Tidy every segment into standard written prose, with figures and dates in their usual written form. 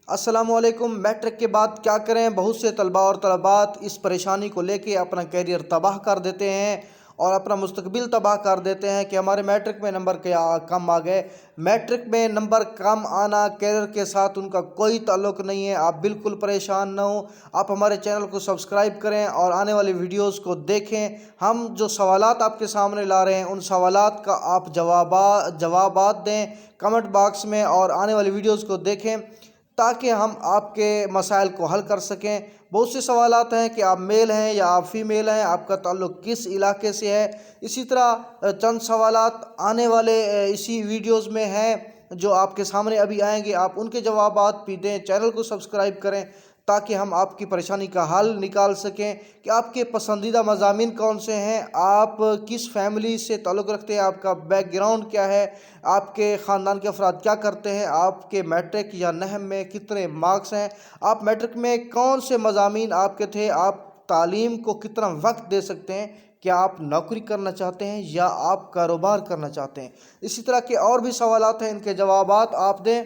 السلام علیکم۔ میٹرک کے بعد کیا کریں؟ بہت سے طلباء اور طلبات اس پریشانی کو لے کے اپنا کیریئر تباہ کر دیتے ہیں اور اپنا مستقبل تباہ کر دیتے ہیں کہ ہمارے میٹرک میں نمبر کم آ گئے۔ میٹرک میں نمبر کم آنا کیریئر کے ساتھ ان کا کوئی تعلق نہیں ہے۔ آپ بالکل پریشان نہ ہوں، آپ ہمارے چینل کو سبسکرائب کریں اور آنے والی ویڈیوز کو دیکھیں۔ ہم جو سوالات آپ کے سامنے لا رہے ہیں ان سوالات کا آپ جوابات دیں کمنٹ باکس میں، اور آنے والی ویڈیوز کو دیکھیں تاکہ ہم آپ کے مسائل کو حل کر سکیں۔ بہت سے سوالات ہیں کہ آپ میل ہیں یا آپ فیمیل ہیں، آپ کا تعلق کس علاقے سے ہے۔ اسی طرح چند سوالات آنے والے اسی ویڈیوز میں ہیں جو آپ کے سامنے ابھی آئیں گے، آپ ان کے جوابات بھی دیں۔ چینل کو سبسکرائب کریں تاکہ ہم آپ کی پریشانی کا حل نکال سکیں کہ آپ کے پسندیدہ مضامین کون سے ہیں، آپ کس فیملی سے تعلق رکھتے ہیں، آپ کا بیک گراؤنڈ کیا ہے، آپ کے خاندان کے افراد کیا کرتے ہیں، آپ کے میٹرک یا نہم میں کتنے مارکس ہیں، آپ میٹرک میں کون سے مضامین آپ کے تھے، آپ تعلیم کو کتنا وقت دے سکتے ہیں، کیا آپ نوکری کرنا چاہتے ہیں یا آپ کاروبار کرنا چاہتے ہیں۔ اسی طرح کے اور بھی سوالات ہیں، ان کے جوابات آپ دیں۔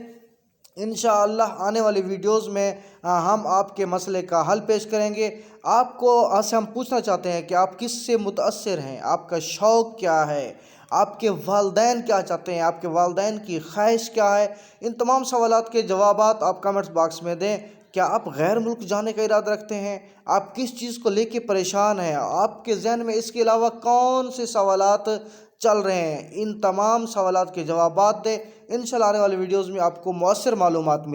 انشاءاللہ آنے والی ویڈیوز میں ہم آپ کے مسئلے کا حل پیش کریں گے۔ آپ کو سے ہم پوچھنا چاہتے ہیں کہ آپ کس سے متاثر ہیں، آپ کا شوق کیا ہے، آپ کے والدین کیا چاہتے ہیں، آپ کے والدین کی خواہش کیا ہے۔ ان تمام سوالات کے جوابات آپ کمنٹس باکس میں دیں۔ کیا آپ غیر ملک جانے کا ارادہ رکھتے ہیں، آپ کس چیز کو لے کے پریشان ہیں، آپ کے ذہن میں اس کے علاوہ کون سے سوالات چل رہے ہیں، ان تمام سوالات کے جوابات دیں۔ انشاءاللہ آنے والی ویڈیوز میں آپ کو مؤثر معلومات ملیں۔